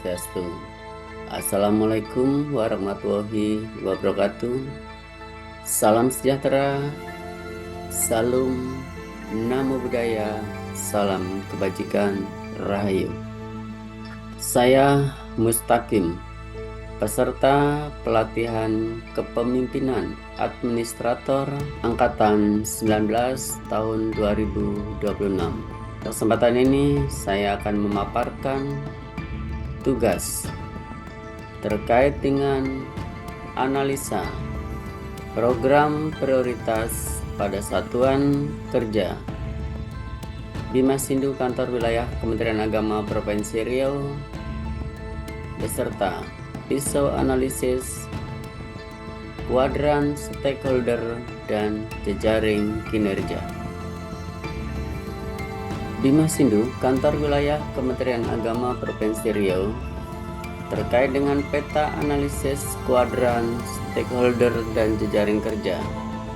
Swastiastu. Assalamualaikum warahmatullahi wabarakatuh. Salam sejahtera, salam namo buddhaya, salam kebajikan, rahayu. Saya Mustaqim, peserta pelatihan kepemimpinan administrator Angkatan 19 tahun 2026. Kesempatan ini saya akan memaparkan tugas terkait dengan analisa program prioritas pada Satuan Kerja Bima Sindu Kantor Wilayah Kementerian Agama Provinsi Riau beserta pisau analisis kuadran stakeholder dan jejaring kinerja. Bima Sindu Kantor Wilayah Kementerian Agama Provinsi Riau terkait dengan peta analisis kuadran stakeholder dan jejaring kerja.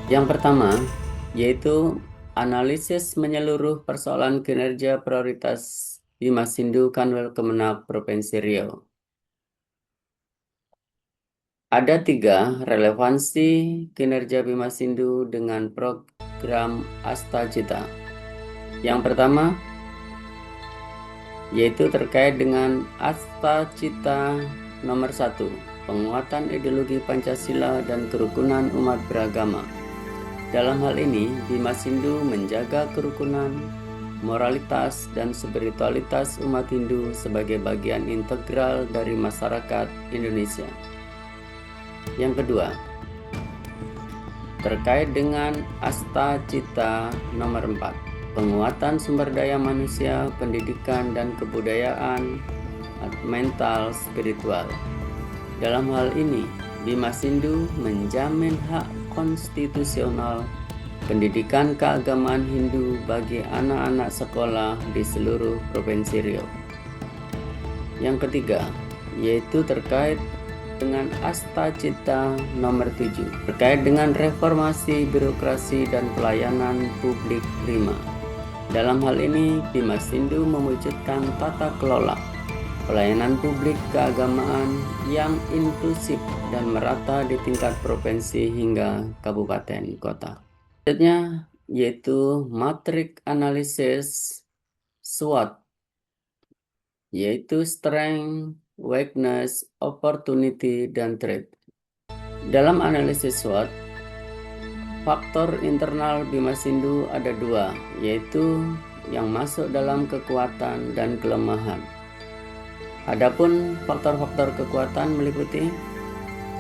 Yang pertama yaitu analisis menyeluruh persoalan kinerja prioritas Bima Sindu Kanwil Kemenak Provinsi Riau. Ada 3 relevansi kinerja Bima Sindu dengan program Astacita. Yang pertama yaitu terkait dengan Astacita nomor 1, penguatan ideologi Pancasila dan kerukunan umat beragama. Dalam hal ini, Bima Sindu menjaga kerukunan, moralitas, dan spiritualitas umat Hindu sebagai bagian integral dari masyarakat Indonesia. Yang kedua, terkait dengan Astacita nomor 4, penguatan sumber daya manusia, pendidikan, dan kebudayaan, mental, spiritual. Dalam hal ini, Bima Sindu menjamin hak konstitusional pendidikan keagamaan Hindu bagi anak-anak sekolah di seluruh Provinsi Riau. Yang ketiga, yaitu terkait dengan Astacita nomor 7, terkait dengan reformasi birokrasi dan pelayanan publik prima. Dalam hal ini, Bima Sindu mewujudkan tata kelola pelayanan publik keagamaan yang inklusif dan merata di tingkat provinsi hingga kabupaten kota. Selanjutnya yaitu matrik analisis SWOT, yaitu strength, weakness, opportunity, dan threat. Dalam analisis SWOT, faktor internal Bima Sindu ada 2, yaitu yang masuk dalam kekuatan dan kelemahan. Adapun faktor-faktor kekuatan meliputi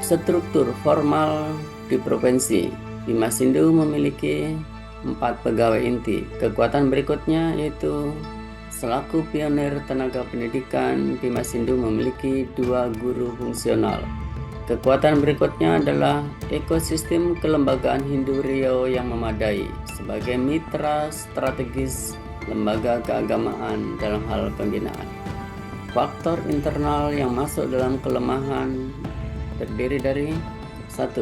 struktur formal di provinsi. Bima Sindu memiliki 4 pegawai inti. Kekuatan berikutnya yaitu selaku pionir tenaga pendidikan, Bima Sindu memiliki 2 guru fungsional. Kekuatan berikutnya adalah ekosistem kelembagaan Hindu Riau yang memadai sebagai mitra strategis lembaga keagamaan dalam hal pembinaan. Faktor internal yang masuk dalam kelemahan terdiri dari 1.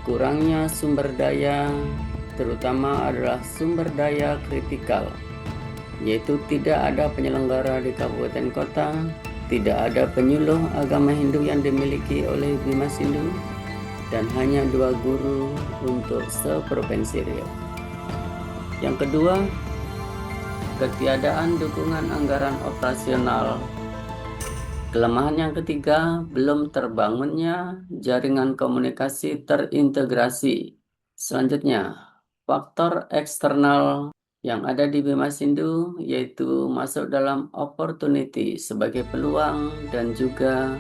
Kurangnya sumber daya, terutama adalah sumber daya kritikal, yaitu tidak ada penyelenggara di kabupaten kota, tidak ada penyuluh agama Hindu yang dimiliki oleh Bima Sindu, dan hanya 2 guru untuk seprovinsi Riau. Yang kedua, ketiadaan dukungan anggaran operasional. Kelemahan yang ketiga, belum terbangunnya jaringan komunikasi terintegrasi. Selanjutnya, faktor eksternal yang ada di Bima Sindu yaitu masuk dalam opportunity sebagai peluang dan juga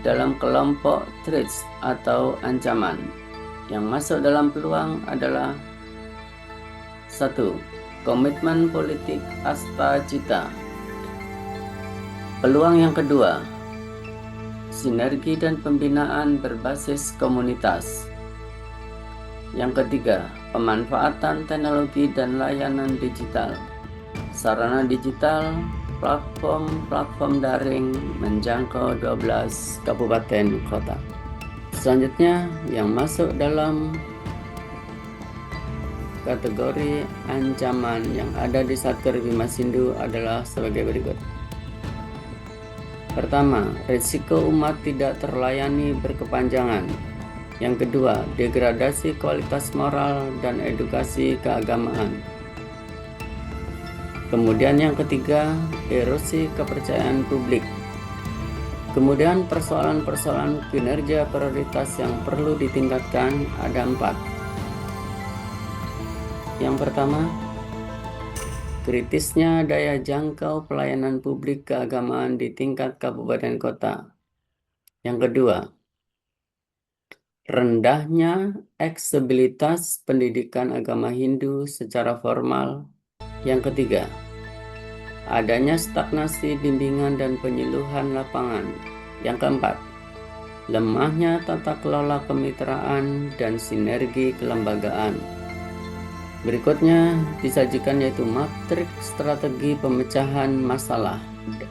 dalam kelompok threats atau ancaman. Yang masuk dalam peluang adalah 1. Komitmen politik Astacita. Peluang yang kedua, sinergi dan pembinaan berbasis komunitas. Yang ketiga, pemanfaatan teknologi dan layanan digital. Sarana digital, platform daring menjangkau 12 kabupaten kota. Selanjutnya, yang masuk dalam kategori ancaman yang ada di Satker Bima Sindu adalah sebagai berikut. Pertama, risiko umat tidak terlayani berkepanjangan. Yang kedua, degradasi kualitas moral dan edukasi keagamaan. Kemudian yang ketiga, erosi kepercayaan publik. Kemudian persoalan-persoalan kinerja prioritas yang perlu ditingkatkan ada 4. Yang pertama, kritisnya daya jangkau pelayanan publik keagamaan di tingkat kabupaten kota. Yang kedua, rendahnya aksesibilitas pendidikan agama Hindu secara formal. Yang ketiga, adanya stagnasi bimbingan dan penyuluhan lapangan. Yang keempat, lemahnya tata kelola kemitraan dan sinergi kelembagaan. Berikutnya disajikan yaitu matriks strategi pemecahan masalah.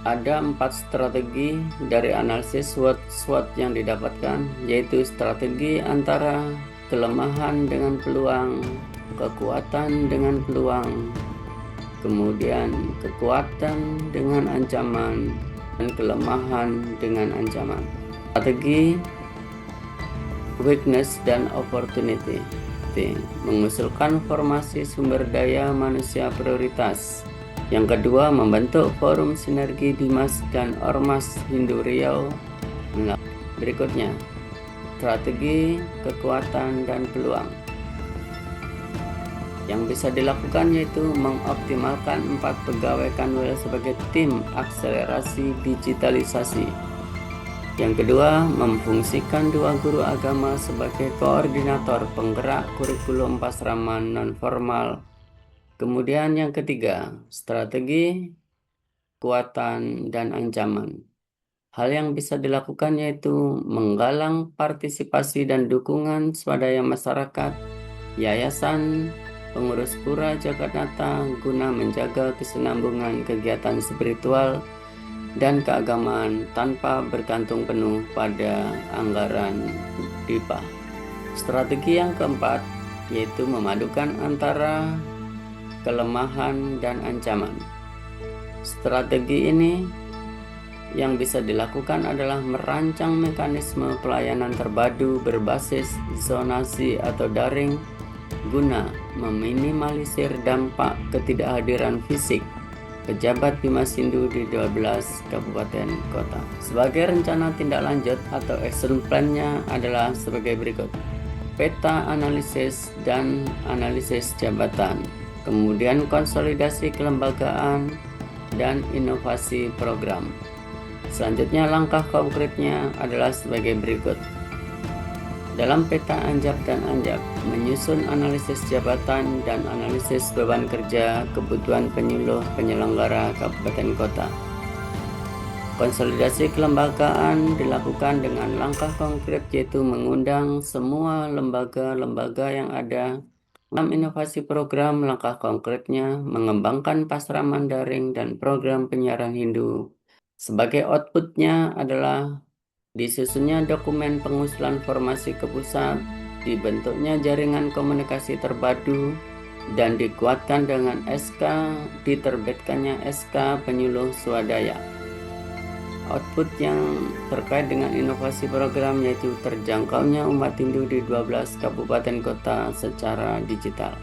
Ada 4 strategi dari analisis SWOT yang didapatkan, yaitu strategi antara kelemahan dengan peluang, kekuatan dengan peluang, kemudian kekuatan dengan ancaman, dan kelemahan dengan ancaman. Strategi weakness dan opportunity, mengusulkan formasi sumber daya manusia prioritas. Yang kedua, membentuk forum sinergi Bimas dan Ormas Hindu Riau. Berikutnya, strategi kekuatan dan peluang. Yang bisa dilakukan yaitu mengoptimalkan 4 pegawai Kanwil sebagai tim akselerasi digitalisasi. Yang kedua, memfungsikan 2 guru agama sebagai koordinator penggerak kurikulum pasraman non-formal. Kemudian yang ketiga, strategi kekuatan dan ancaman. Hal yang bisa dilakukan yaitu menggalang partisipasi dan dukungan swadaya masyarakat, yayasan, pengurus pura Jaganata guna menjaga kesinambungan kegiatan spiritual dan keagamaan tanpa bergantung penuh pada anggaran DIPA. Strategi yang keempat yaitu memadukan antara kelemahan dan ancaman. Strategi ini yang bisa dilakukan adalah merancang mekanisme pelayanan terpadu berbasis zonasi atau daring guna meminimalisir dampak ketidakhadiran fisik pejabat Bimas Hindu di 12 kabupaten kota. Sebagai rencana tindak lanjut atau action plan-nya adalah sebagai berikut. Peta analisis dan analisis jabatan, kemudian konsolidasi kelembagaan dan inovasi program. Selanjutnya langkah konkretnya adalah sebagai berikut. Dalam peta anjak dan anjak, menyusun analisis jabatan dan analisis beban kerja kebutuhan penyuluh penyelenggara kabupaten kota. Konsolidasi kelembagaan dilakukan dengan langkah konkret yaitu mengundang semua lembaga-lembaga yang ada. Dalam inovasi program, langkah konkretnya mengembangkan pasraman daring dan program penyiaran Hindu. Sebagai outputnya adalah disusunnya dokumen pengusulan formasi ke pusat, dibentuknya jaringan komunikasi terpadu, dan dikuatkan dengan SK, diterbitkannya SK penyuluh swadaya. Output yang terkait dengan inovasi program yaitu terjangkaunya umat Hindu di 12 kabupaten kota secara digital.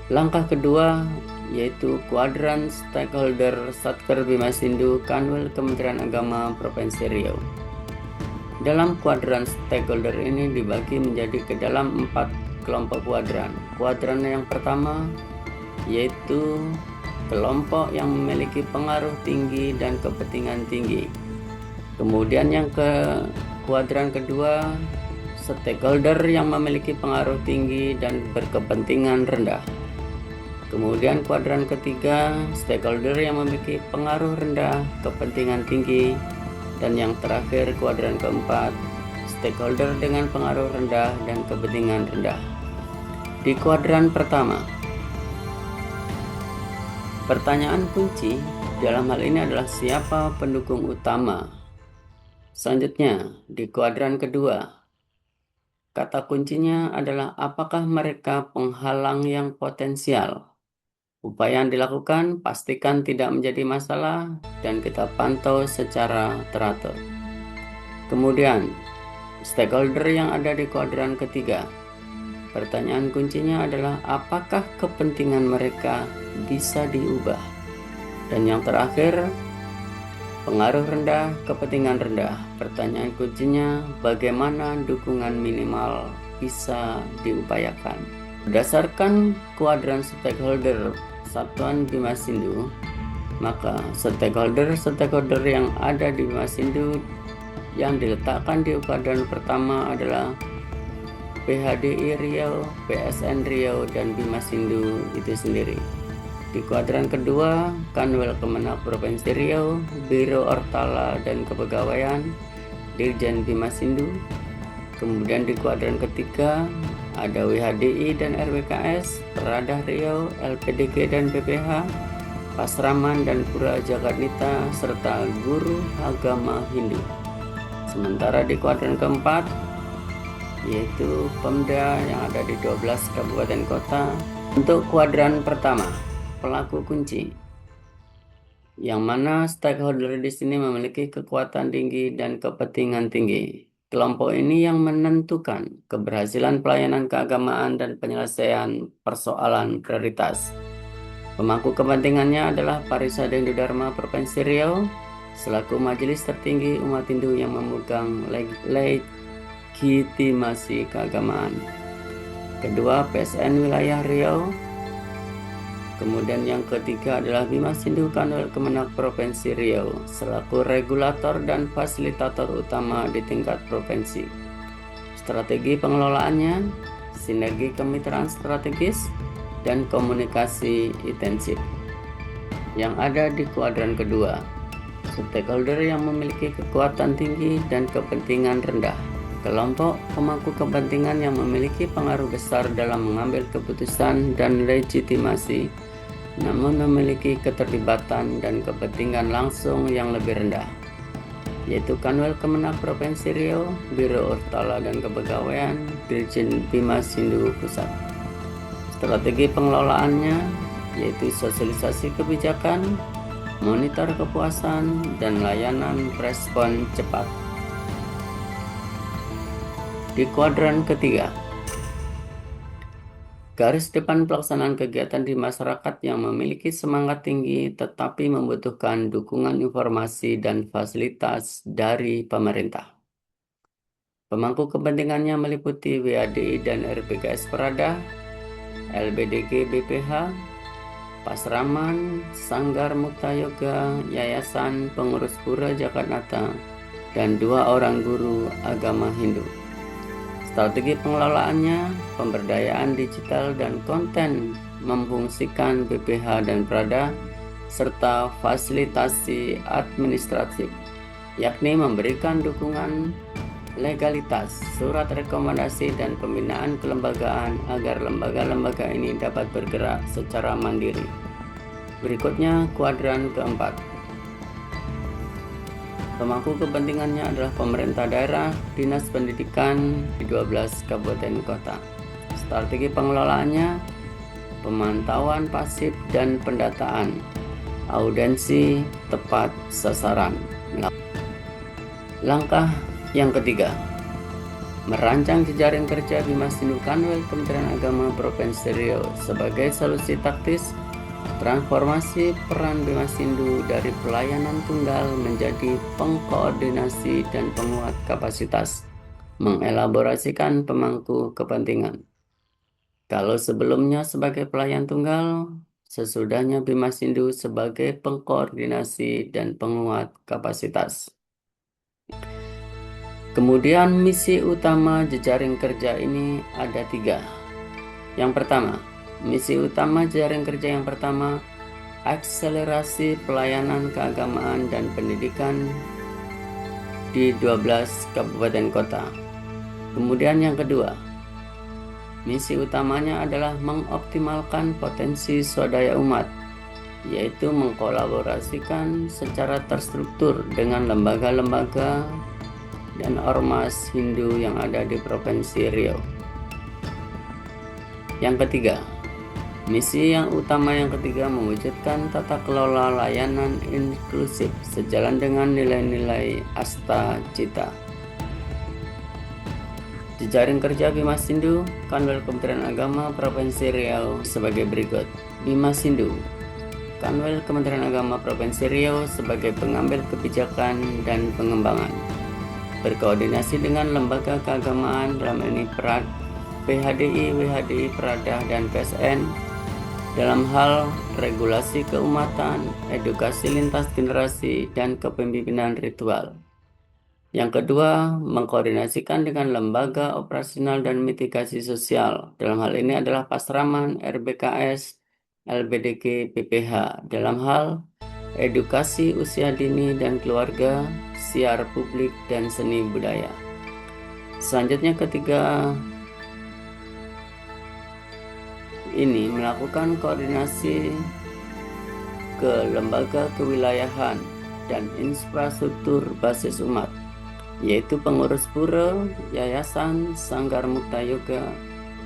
Langkah kedua yaitu kuadran stakeholder Satker Bimas Hindu Kanwil Kementerian Agama Provinsi Riau. Dalam kuadran stakeholder ini dibagi menjadi ke dalam 4 kelompok kuadran. Kuadran yang pertama yaitu kelompok yang memiliki pengaruh tinggi dan kepentingan tinggi. Kemudian yang ke kuadran kedua, stakeholder yang memiliki pengaruh tinggi dan berkepentingan rendah. Kemudian kuadran ketiga, stakeholder yang memiliki pengaruh rendah, kepentingan tinggi. Dan yang terakhir kuadran keempat, stakeholder dengan pengaruh rendah dan kepentingan rendah. Di kuadran pertama, pertanyaan kunci dalam hal ini adalah siapa pendukung utama. Selanjutnya, di kuadran kedua, kata kuncinya adalah apakah mereka penghalang yang potensial. Upaya yang dilakukan pastikan tidak menjadi masalah dan kita pantau secara teratur. Kemudian, stakeholder yang ada di kuadran ketiga. Pertanyaan kuncinya adalah apakah kepentingan mereka bisa diubah? Dan yang terakhir, pengaruh rendah, kepentingan rendah. Pertanyaan kuncinya, bagaimana dukungan minimal bisa diupayakan? Berdasarkan kuadran stakeholder Satuan Bimasindu, maka stakeholder yang ada di Bimasindu yang diletakkan di kuadran pertama adalah PHDI Riau, PSN Riau, dan Bimasindu itu sendiri. Di kuadran kedua, Kanwil Kemenak Provinsi Riau, Biro Ortala dan Kepegawaian, Dirjen Bimasindu. Kemudian di kuadran ketiga ada WHDI dan RWKS, Peradah Riau, LPDG dan PPH, Pasraman dan Pura Jagadnita, serta guru agama Hindu. Sementara di kuadran keempat yaitu Pemda yang ada di 12 kabupaten kota. Untuk kuadran pertama, pelaku kunci, yang mana stakeholder di sini memiliki kekuatan tinggi dan kepentingan tinggi. Kelompok ini yang menentukan keberhasilan pelayanan keagamaan dan penyelesaian persoalan prioritas. Pemangku kepentingannya adalah Parisada Hindu Dharma Provinsi Riau selaku majelis tertinggi umat Hindu yang memegang legitimasi keagamaan. Kedua, PSN Wilayah Riau. Kemudian yang ketiga adalah Bimasindu Kanwil Kemenak Provinsi Riau selaku regulator dan fasilitator utama di tingkat provinsi. Strategi pengelolaannya, sinergi kemitraan strategis, dan komunikasi intensif. Yang ada di kuadran kedua, stakeholder yang memiliki kekuatan tinggi dan kepentingan rendah. Kelompok pemangku kepentingan yang memiliki pengaruh besar dalam mengambil keputusan dan legitimasi, namun memiliki keterlibatan dan kepentingan langsung yang lebih rendah, yaitu Kanwil Kemenak Provinsi Riau, Biro Ortala dan Kepegawaian, Dirjen Bimasindu Pusat. Strategi pengelolaannya yaitu sosialisasi kebijakan, monitor kepuasan, dan layanan respon cepat. Di kuadran ketiga, garis depan pelaksanaan kegiatan di masyarakat yang memiliki semangat tinggi tetapi membutuhkan dukungan informasi dan fasilitas dari pemerintah. Pemangku kepentingannya meliputi WADI dan RPKS Peradah, LBDG BPH, Pasraman, Sanggar Mukta Yoga, Yayasan Pengurus Pura Jagadnata, dan 2 orang guru agama Hindu. Strategi pengelolaannya, pemberdayaan digital dan konten memfungsikan BPH dan Prada, serta fasilitasi administratif, yakni memberikan dukungan legalitas, surat rekomendasi, dan pembinaan kelembagaan agar lembaga-lembaga ini dapat bergerak secara mandiri. Berikutnya kuadran keempat. Pemangku kepentingannya adalah pemerintah daerah, dinas pendidikan di 12 kabupaten kota. Strategi pengelolaannya, pemantauan pasif dan pendataan, audiensi tepat sasaran. Langkah yang ketiga, merancang jejaring kerja Bimasindu Kanwil Kementerian Agama Provinsi Riau sebagai solusi taktis transformasi peran Bimasindu dari pelayanan tunggal menjadi pengkoordinasi dan penguat kapasitas, mengelaborasikan pemangku kepentingan. Kalau sebelumnya sebagai pelayan tunggal, sesudahnya Bimasindu sebagai pengkoordinasi dan penguat kapasitas. Kemudian misi utama jejaring kerja ini ada 3. Yang pertama, misi utama jejaring kerja yang pertama, akselerasi pelayanan keagamaan dan pendidikan di 12 kabupaten kota. Kemudian yang kedua, misi utamanya adalah mengoptimalkan potensi swadaya umat, yaitu mengkolaborasikan secara terstruktur dengan lembaga-lembaga dan ormas Hindu yang ada di Provinsi Riau. Yang ketiga, Misi yang utama yang ketiga mewujudkan tata kelola layanan inklusif sejalan dengan nilai-nilai Asta Cita. Jejaring kerja Bimasindu, Kanwil Kementerian Agama Provinsi Riau sebagai berikut. Bimasindu, Kanwil Kementerian Agama Provinsi Riau sebagai pengambil kebijakan dan pengembangan. Berkoordinasi dengan lembaga keagamaan dalam ini PHDI, WHDI, Prada, dan PSN dalam hal regulasi keumatan, edukasi lintas generasi, dan kepemimpinan ritual. Yang kedua, mengkoordinasikan dengan lembaga operasional dan mitigasi sosial. Dalam hal ini adalah Pasraman, RBKS, LBDG, PPH. Dalam hal edukasi usia dini dan keluarga, siar publik, dan seni budaya. Selanjutnya ketiga, ini melakukan koordinasi ke lembaga kewilayahan dan infrastruktur basis umat, yaitu pengurus pura, yayasan, sanggar mukta yoga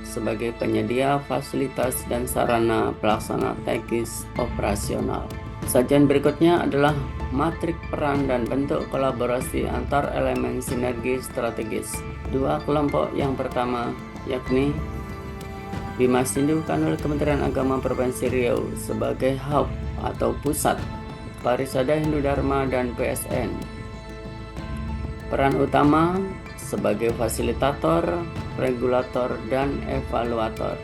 sebagai penyedia fasilitas dan sarana pelaksana teknis operasional. Sajian berikutnya adalah matrik peran dan bentuk kolaborasi antar elemen sinergi strategis. Dua kelompok yang pertama yakni Bimasindu Kanwil Kementerian Agama Provinsi Riau sebagai hub atau pusat Parisada Hindu Dharma dan PSN. Peran utama sebagai fasilitator, regulator, dan evaluator.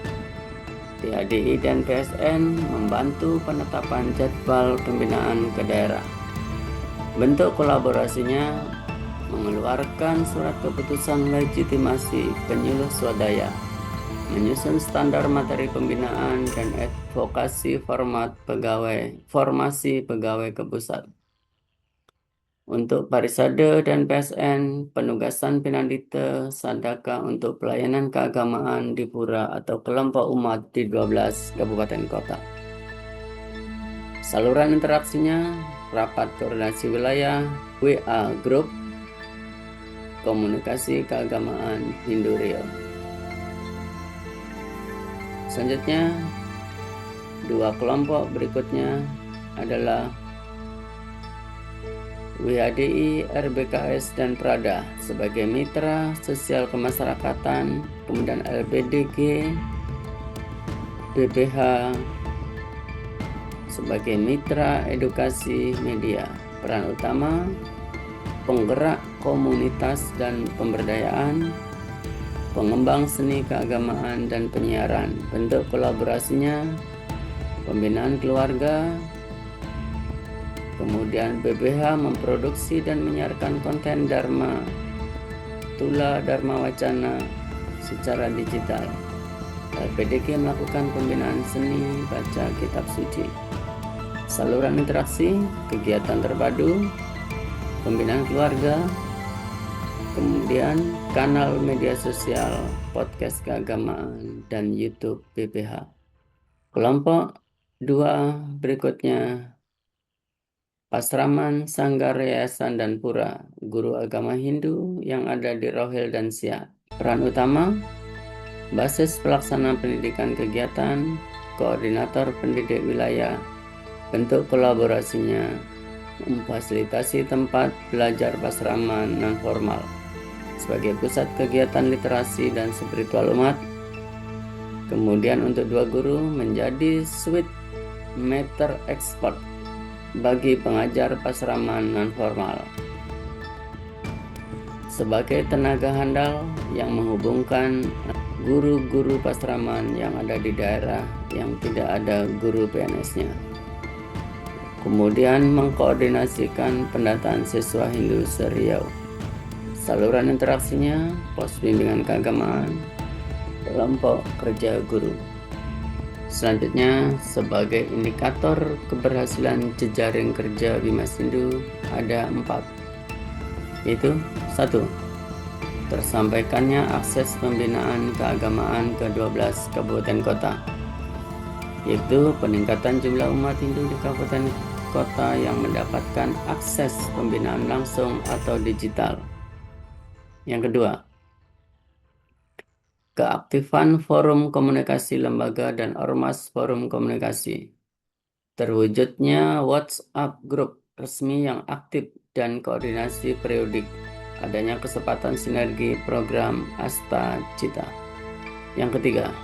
PHDI dan PSN membantu penetapan jadwal pembinaan ke daerah. Bentuk kolaborasinya mengeluarkan surat keputusan legitimasi penyuluh swadaya, menyusun standar materi pembinaan, dan advokasi formasi pegawai ke pusat. Untuk Parisada dan PSN, penugasan Pinandita Sadaka untuk pelayanan keagamaan di pura atau kelompok umat di 12 kabupaten kota. Saluran interaksinya, rapat koordinasi wilayah, WA Group, komunikasi keagamaan Hindu Riau. Selanjutnya, dua kelompok berikutnya adalah WHDI, RBKS, dan Prada sebagai mitra sosial kemasyarakatan, kemudian LBDG, BPH sebagai mitra edukasi media. Peran utama penggerak komunitas dan pemberdayaan, pengembang seni keagamaan dan penyiaran. Bentuk kolaborasinya pembinaan keluarga, kemudian BPH memproduksi dan menyiarkan konten Dharma Tula Dharma Wacana secara digital. LPDG melakukan pembinaan seni baca kitab suci. Saluran interaksi, kegiatan terpadu, pembinaan keluarga, kemudian kanal media sosial, podcast keagamaan, dan YouTube BPH. Kelompok 2 berikutnya Pasraman, Sanggar, Yayasan, dan Pura, guru agama Hindu yang ada di Rohil dan Siak. Peran utama, basis pelaksana pendidikan kegiatan, koordinator pendidik wilayah. Bentuk kolaborasinya, memfasilitasi tempat belajar pasraman non-formal sebagai pusat kegiatan literasi dan spiritual umat. Kemudian untuk 2 guru menjadi suite meter expert bagi pengajar pasraman non-formal sebagai tenaga handal yang menghubungkan guru-guru pasraman yang ada di daerah yang tidak ada guru PNS-nya. Kemudian mengkoordinasikan pendataan siswa Hindu se-Riau. Saluran interaksinya, pos bimbingan keagamaan, kelompok kerja guru. Selanjutnya, sebagai indikator keberhasilan jejaring kerja Bimasindu ada 4, yaitu 1. Tersampaikannya akses pembinaan keagamaan ke 12 kabupaten kota, yaitu peningkatan jumlah umat Hindu di kabupaten kota yang mendapatkan akses pembinaan langsung atau digital. Yang kedua, keaktifan forum komunikasi lembaga dan ormas forum komunikasi, terwujudnya WhatsApp grup resmi yang aktif dan koordinasi periodik, adanya kesempatan sinergi program Asta Cita. Yang ketiga,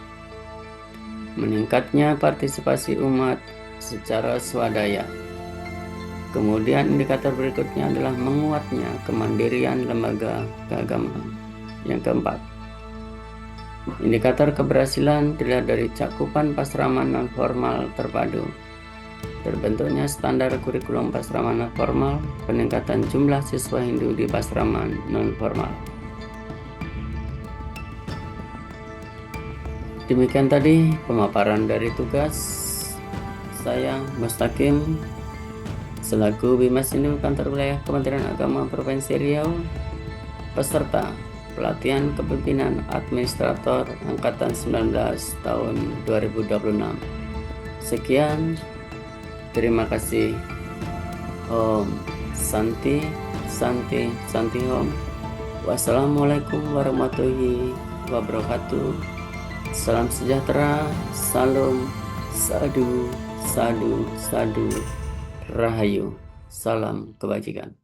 meningkatnya partisipasi umat secara swadaya. Kemudian indikator berikutnya adalah menguatnya kemandirian lembaga keagamaan. Yang keempat, indikator keberhasilan dilihat dari cakupan pasraman non-formal terpadu, terbentuknya standar kurikulum pasraman non-formal, peningkatan jumlah siswa Hindu di pasraman non-formal. Demikian tadi pemaparan dari tugas saya, Mustaqim, selaku Bimas Hindu Kantor Wilayah Kementerian Agama Provinsi Riau, peserta pelatihan kepemimpinan administrator Angkatan 19 tahun 2026. Sekian, terima kasih. Om Santi, Santi, Santi Om. Wassalamualaikum warahmatullahi wabarakatuh. Salam sejahtera, salam, sadu, sadu, sadu, rahayu, salam kebajikan.